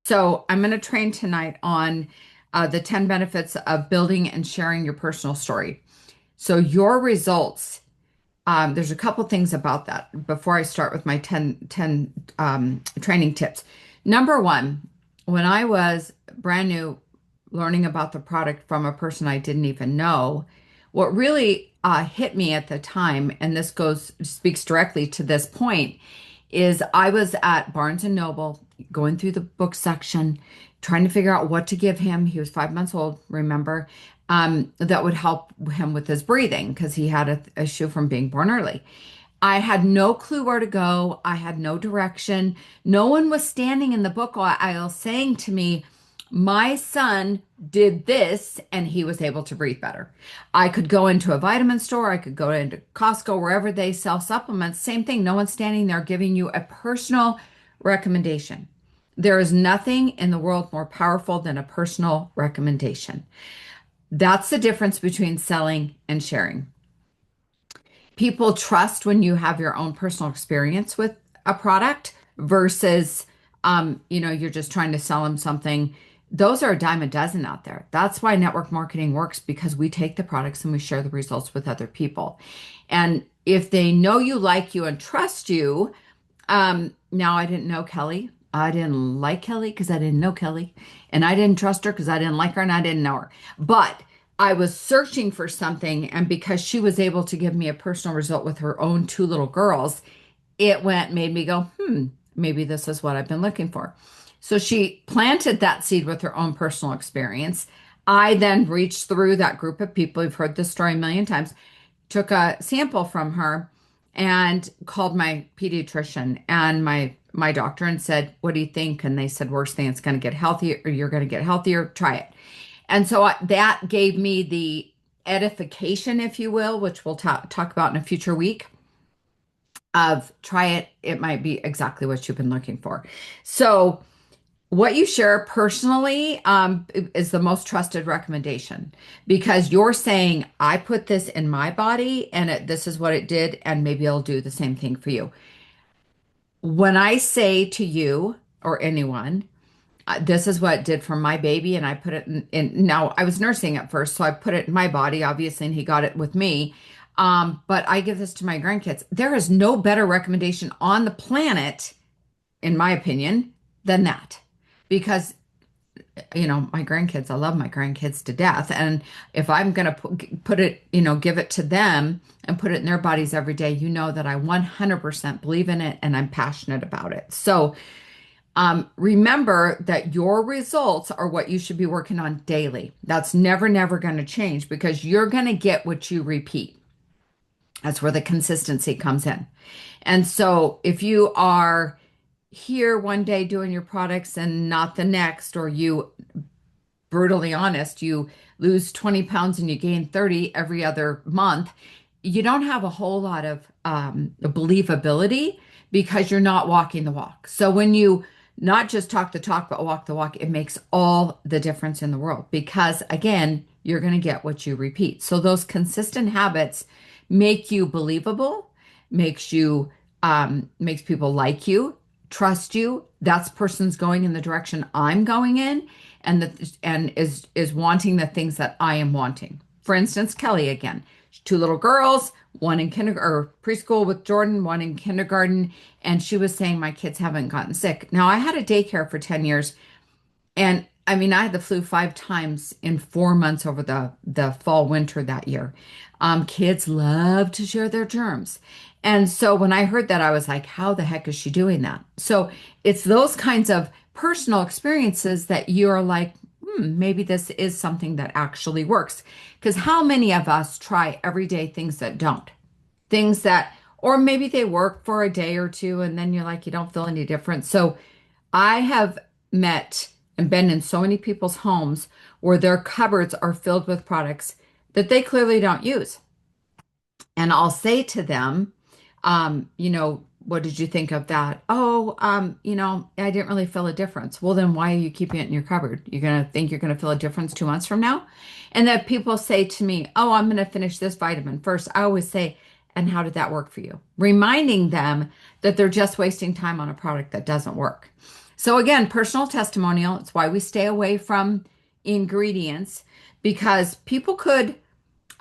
So I'm going to train tonight on the 10 benefits of building and sharing your personal story. So your results, there's a couple things about that before I start with my 10 training tips. Number one, when I was brand new learning about the product from a person I didn't even know, what really hit me at the time, and this speaks directly to this point, is I was at Barnes and Noble going through the book section, trying to figure out what to give him. He was 5 months old, remember, that would help him with his breathing because he had a issue from being born early. I had no clue where to go. I had no direction. No one was standing in the book aisle saying to me, my son did this and he was able to breathe better. I could go into a vitamin store, I could go into Costco, wherever they sell supplements. Same thing. No one's standing there giving you a personal recommendation. There is nothing in the world more powerful than a personal recommendation. That's the difference between selling and sharing. People trust when you have your own personal experience with a product versus, you're just trying to sell them something. Those are a dime a dozen out there. That's why network marketing works because we take the products and we share the results with other people. And if they know you, like you, and trust you, now I didn't know Kelly. I didn't like Kelly because I didn't know Kelly. And I didn't trust her because I didn't like her and I didn't know her. But I was searching for something. And because she was able to give me a personal result with her own two little girls, made me go, maybe this is what I've been looking for. So she planted that seed with her own personal experience. I then reached through that group of people. You've heard this story a million times, took a sample from her and called my pediatrician and my doctor and said, "What do you think?" And they said, "Worst thing, it's going to get healthier, or you're going to get healthier. Try it." And so that gave me the edification, if you will, which we'll talk about in a future week, of try it. It might be exactly what you've been looking for. So what you share personally is the most trusted recommendation because you're saying, I put this in my body and this is what it did, and maybe it'll do the same thing for you. When I say to you or anyone, this is what it did for my baby, and I put it now I was nursing at first, so I put it in my body, obviously, and he got it with me. But I give this to my grandkids. There is no better recommendation on the planet, in my opinion, than that. Because my grandkids, I love my grandkids to death. And if I'm going to put it, give it to them and put it in their bodies every day, you know that I 100% believe in it and I'm passionate about it. So remember that your results are what you should be working on daily. That's never, never going to change because you're going to get what you repeat. That's where the consistency comes in. And so if you are here one day doing your products and not the next, or you, brutally honest, you lose 20 pounds and you gain 30 every other month, you don't have a whole lot of believability because you're not walking the walk. So when you not just talk the talk, but walk the walk, it makes all the difference in the world because, again, you're going to get what you repeat. So those consistent habits make you believable, makes people like you, trust you. That person's going in the direction I'm going in, and is wanting the things that I am wanting. For instance, Kelly again, two little girls, one in kindergarten or preschool with Jordan, one in kindergarten, and she was saying my kids haven't gotten sick. Now I had a daycare for 10 years, and I mean I had the flu 5 times in 4 months over the fall winter that year. Kids love to share their germs. And so when I heard that, I was like, how the heck is she doing that? So it's those kinds of personal experiences that you're like, maybe this is something that actually works. Because how many of us try everyday things that don't? Things that, or maybe they work for a day or two and then you're like, you don't feel any different. So I have met and been in so many people's homes where their cupboards are filled with products that they clearly don't use. And I'll say to them, what did you think of that? Oh, I didn't really feel a difference. Well, then why are you keeping it in your cupboard? You're going to think you're going to feel a difference 2 months from now? And that people say to me, oh, I'm going to finish this vitamin first. I always say, and how did that work for you? Reminding them that they're just wasting time on a product that doesn't work. So again, personal testimonial, it's why we stay away from ingredients because people could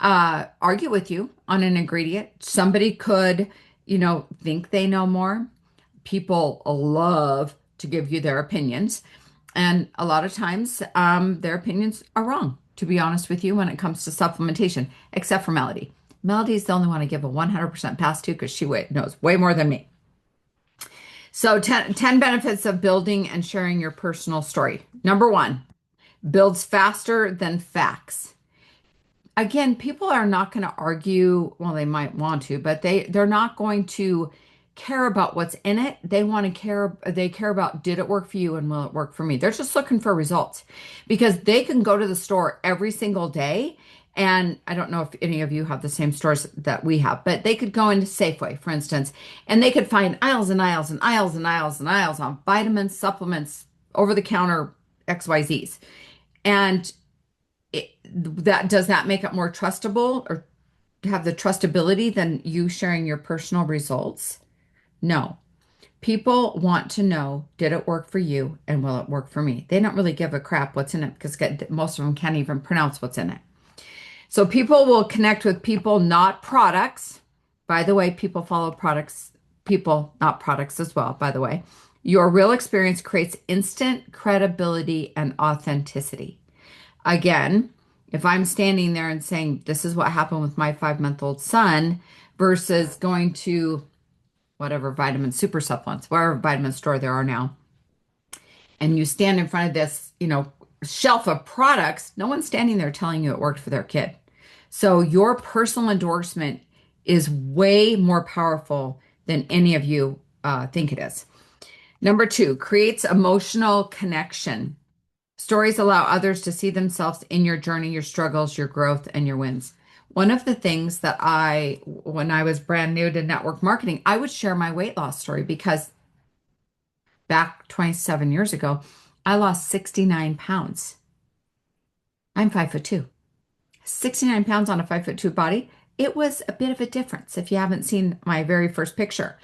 argue with you on an ingredient. Somebody could, think they know more. People love to give you their opinions. And a lot of times, their opinions are wrong, to be honest with you, when it comes to supplementation, except for Melody. Melody's the only one I give a 100% pass to because she knows way more than me. So 10 benefits of building and sharing your personal story. Number one, builds faster than facts. Again, people are not going to argue, well, they might want to, but they're not going to care about what's in it. They care about, did it work for you and will it work for me? They're just looking for results because they can go to the store every single day. And I don't know if any of you have the same stores that we have, but they could go into Safeway, for instance, and they could find aisles and aisles and aisles and aisles and aisles on vitamins, supplements, over the counter XYZs. And does that make it more trustable or have the trustability than you sharing your personal results? No. People want to know, did it work for you and will it work for me? They don't really give a crap what's in it because most of them can't even pronounce what's in it. So people will connect with people, not products. By the way, people follow products, people, not products as well, by the way. Your real experience creates instant credibility and authenticity. Again, if I'm standing there and saying, this is what happened with my 5-month-old son versus going to whatever vitamin super supplements, whatever vitamin store there are now, and you stand in front of this, shelf of products, no one's standing there telling you it worked for their kid. So your personal endorsement is way more powerful than any of you think it is. Number two, creates emotional connection. Stories allow others to see themselves in your journey, your struggles, your growth, and your wins. One of the things that when I was brand new to network marketing, I would share my weight loss story because back 27 years ago, I lost 69 pounds. I'm 5'2". 69 pounds on a 5'2" body. It was a bit of a difference if you haven't seen my very first picture.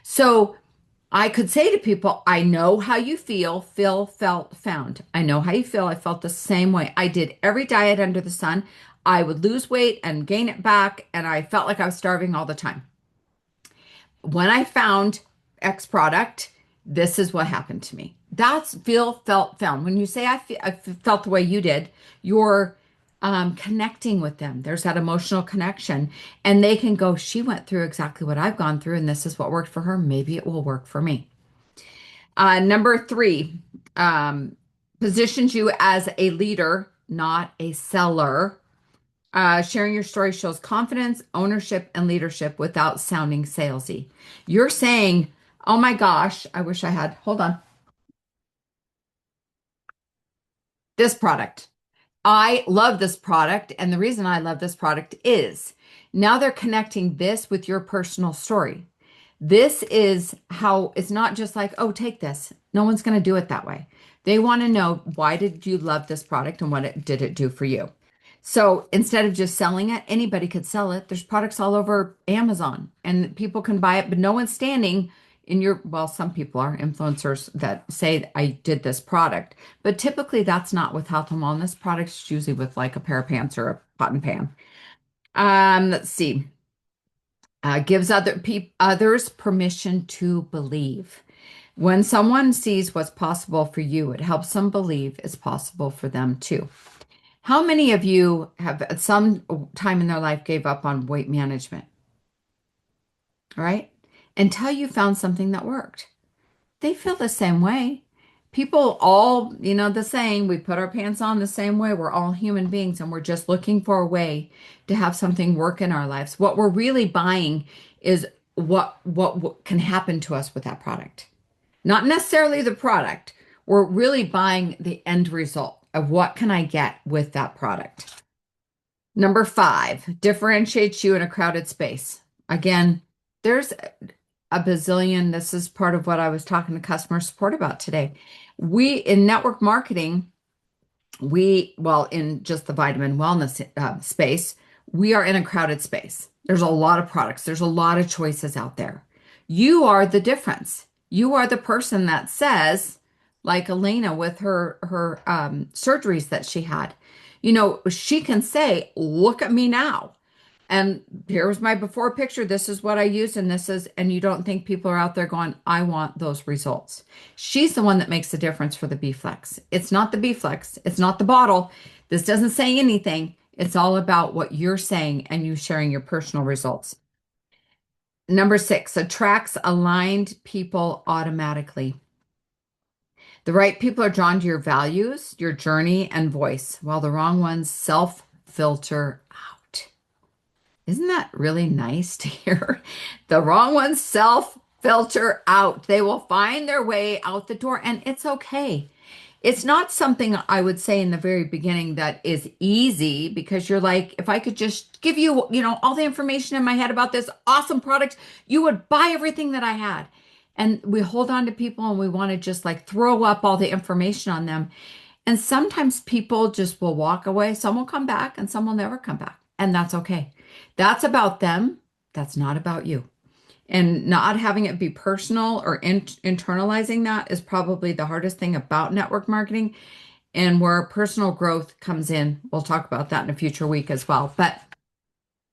So I could say to people, I know how you feel, felt, found. I know how you feel. I felt the same way. I did every diet under the sun. I would lose weight and gain it back, and I felt like I was starving all the time. When I found X product, this is what happened to me. That's feel, felt, found. When you say I felt the way you did, you're connecting with them. There's that emotional connection, and they can go, she went through exactly what I've gone through, and this is what worked for her. Maybe it will work for me. Number three, positions you as a leader, not a seller. Sharing your story shows confidence, ownership, and leadership without sounding salesy. You're saying, oh my gosh, I wish I had, hold on, this product. I love this product. And the reason I love this product is now they're connecting this with your personal story. This is how it's not just like, oh, take this. No one's going to do it that way. They want to know, why did you love this product and did it do for you? So instead of just selling it, anybody could sell it. There's products all over Amazon and people can buy it, but no one's standing well, some people are influencers that say I did this product, but typically that's not with health and wellness products. It's usually with like a pair of pants or a cotton pan. Let's see. Gives others permission to believe. When someone sees what's possible for you, it helps them believe it's possible for them too. How many of you have at some time in their life gave up on weight management? All right. Until you found something that worked. They feel the same way. People all, the saying, we put our pants on the same way. We're all human beings and we're just looking for a way to have something work in our lives. What we're really buying is what can happen to us with that product. Not necessarily the product. We're really buying the end result of what can I get with that product. Number 5, differentiates you in a crowded space. Again, there's a bazillion. This is part of what I was talking to customer support about today. In network marketing, in just the vitamin wellness space, We are in a crowded space. There's a lot of products, there's a lot of choices out there. You are the difference. You are the person that says, like Elena with her surgeries that she had, she can say, look at me now. And here's my before picture. This is what I used, and and you don't think people are out there going, I want those results. She's the one that makes the difference for the B-Flex. It's not the B-Flex, it's not the bottle. This doesn't say anything. It's all about what you're saying and you sharing your personal results. Number 6, attracts aligned people automatically. The right people are drawn to your values, your journey, and voice, while the wrong ones self-filter out. Isn't that really nice to hear? The wrong ones self-filter out. They will find their way out the door, and it's okay. It's not something I would say in the very beginning that is easy because you're like, if I could just give you, all the information in my head about this awesome product, you would buy everything that I had. And we hold on to people and we want to just like throw up all the information on them. And sometimes people just will walk away. Some will come back and some will never come back. And that's okay. That's about them. That's not about you. And not having it be personal or internalizing that is probably the hardest thing about network marketing and where personal growth comes in. We'll talk about that in a future week as well. But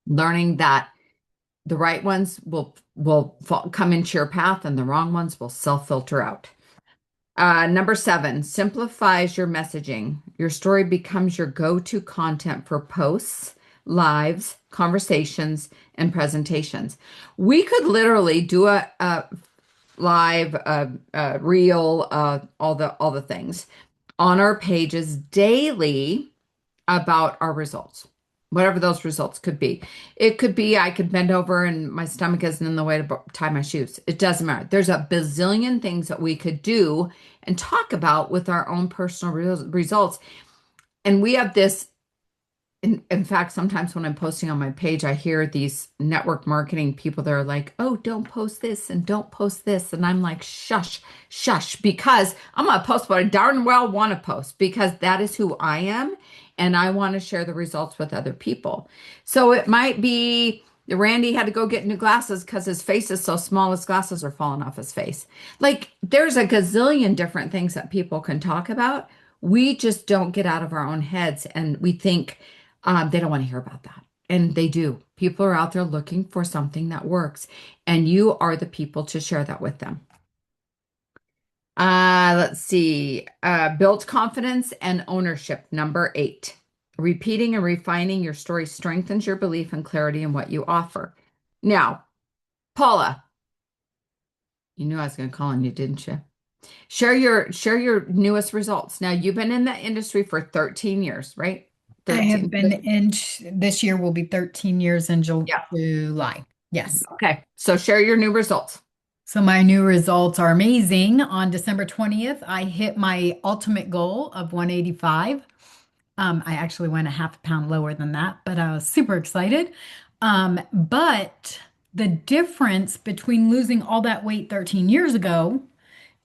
learning that the right ones will come into your path and the wrong ones will self-filter out. Number 7, simplifies your messaging. Your story becomes your go-to content for posts, lives, conversations, and presentations. We could literally do a live, reel, all the things on our pages daily about our results, whatever those results could be. It could be I could bend over and my stomach isn't in the way to tie my shoes. It doesn't matter. There's a bazillion things that we could do and talk about with our own personal results. And we have this. In fact, sometimes when I'm posting on my page, I hear these network marketing people that are like, oh, don't post this and don't post this. And I'm like, shush, shush, because I'm going to post what I darn well want to post because that is who I am. And I want to share the results with other people. So it might be Randy had to go get new glasses because his face is so small, his glasses are falling off his face. Like there's a gazillion different things that people can talk about. We just don't get out of our own heads and we think, they don't want to hear about that. And they do. People are out there looking for something that works, and you are the people to share that with them. Let's see. Build confidence and ownership. Number 8. Repeating and refining your story strengthens your belief and clarity in what you offer. Now, Paula, you knew I was going to call on you, didn't you? Share your newest results. Now, you've been in the industry for 13 years, right? I have 13. been in, this year will be 13 years in Yeah. July. Yes. Okay. So share your new results. So my new results are amazing. On December 20th, I hit my ultimate goal of 185. I actually went a half a pound lower than that, but I was super excited. But the difference between losing all that weight 13 years ago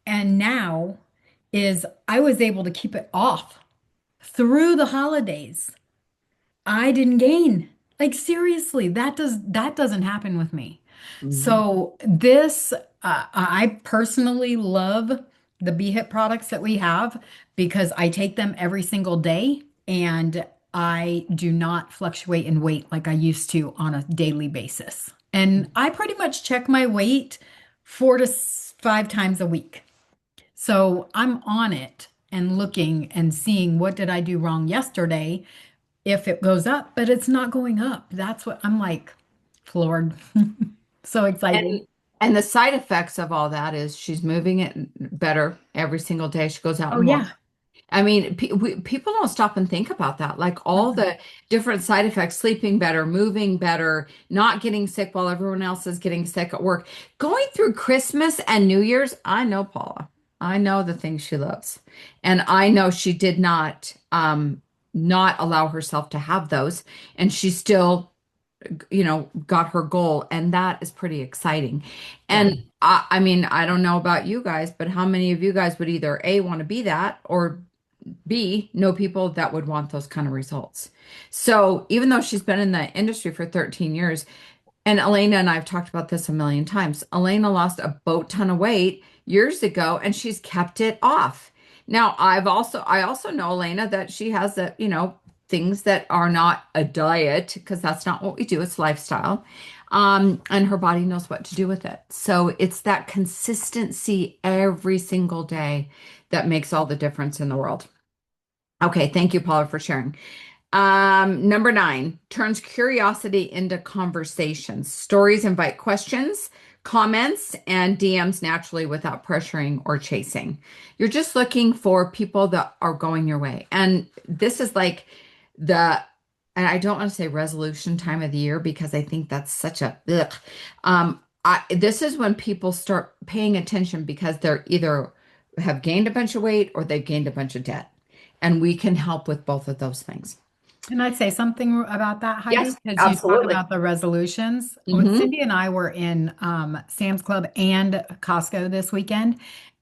and now is I was able to keep it off through the holidays. I didn't gain. Like seriously, that doesn't happen with me. Mhm. So this, I personally love the BHIT products that we have because I take them every single day and I do not fluctuate in weight like I used to on a daily basis. And I pretty much check my weight 4 to 5 times a week. So I'm on it and looking and seeing what did I do wrong yesterday if it goes up, but it's not going up. That's what I'm like, floored. So excited. And and the side effects of all that is she's moving it better every single day. She goes out Oh and walks. yeah. I mean, people don't stop and think about that. Like all Mm-mm. the different side effects, sleeping better, moving better, not getting sick while everyone else is getting sick at work. Going through Christmas and New Year's, I know Paula. I know the things she loves. And I know she did not allow herself to have those. And she still got her goal, and that is pretty exciting. Yeah. And I mean, I don't know about you guys, but how many of you guys would either A, want to be that or B, know people that would want those kind of results. So even though she's been in the industry for 13 years, and Elena and I have talked about this a million times. Elena lost a boat ton of weight years ago and she's kept it off. Now, I also know Elena that she has that, things that are not a diet because that's not what we do, it's lifestyle. And her body knows what to do with it. So it's that consistency every single day that makes all the difference in the world. Okay, thank you, Paula, for sharing. Number 9, turns curiosity into conversations. Stories invite questions, comments, and DMs naturally without pressuring or chasing. You're just looking for people that are going your way. And this is like the, and I don't want to say resolution time of the year because I think that's such a, ugh. This is when people start paying attention because they're either have gained a bunch of weight or they've gained a bunch of debt. And we can help with both of those things. Can I say something about that, Yes, Heidi? Because you talk absolutely. about the resolutions. When Hmm. Cindy and I were in Sam's Club and Costco this weekend,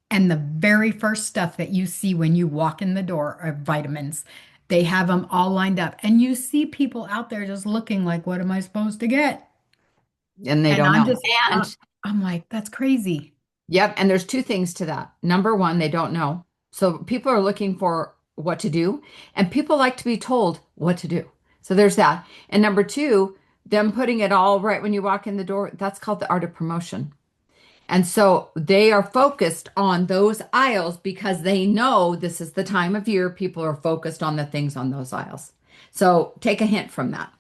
and the very first stuff that you see when you walk in the door are vitamins. They have them all lined up, and you see people out there just looking like, "What am I supposed to get?" And they And don't I'm know. just, And I'm like, "That's crazy." yep, and there's two things to that. Number one, they don't know. So people are looking for what to do, and people like to be told what to do. So there's that. And number two, them putting it all right when you walk in the door, that's called the art of promotion. And so they are focused on those aisles because they know this is the time of year people are focused on the things on those aisles. So take a hint from that.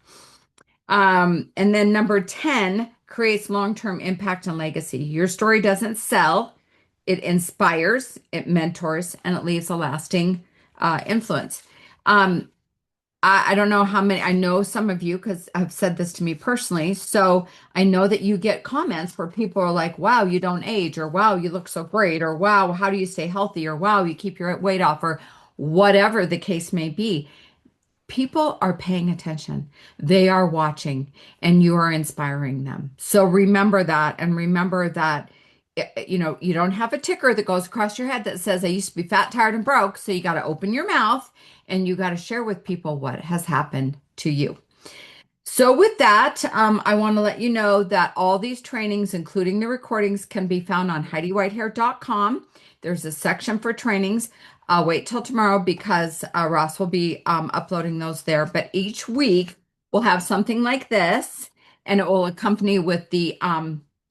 And then number 10 creates long-term impact and legacy. Your story doesn't sell, it inspires, it mentors, and it leaves a lasting influence. Um, I don't know how many, I know some of you because I've said this to me personally. So I know that you get comments where people are like, wow, you don't age, or wow, you look so great, or wow, how do you stay healthy, or wow, you keep your weight off, or whatever the case may be. People are paying attention. They are watching and you are inspiring them. So remember that and remember that you don't have a ticker that goes across your head that says I used to be fat, tired and broke. So you got to open your mouth and you got to share with people what has happened to you. So, with that, I want to let you know that all these trainings, including the recordings, can be found on HeidiWhitehair.com. There's a section for trainings. I'll wait till tomorrow because Ross will be uploading those there. But each week we'll have something like this, and it will accompany with the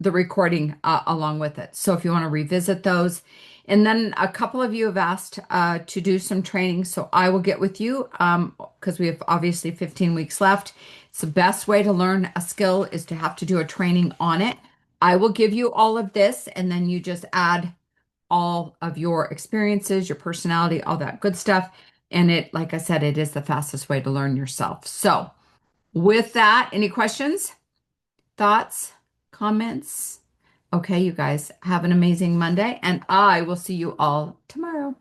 recording along with it. So if you want to revisit those, and then a couple of you have asked to do some training, so I will get with you because we have obviously 15 weeks left. It's the best way to learn a skill is to have to do a training on it. I will give you all of this, and then you just add all of your experiences, your personality, all that good stuff. And it, like I said, it is the fastest way to learn yourself. So, with that, any questions, thoughts, comments? Okay, you guys have an amazing Monday, and I will see you all tomorrow.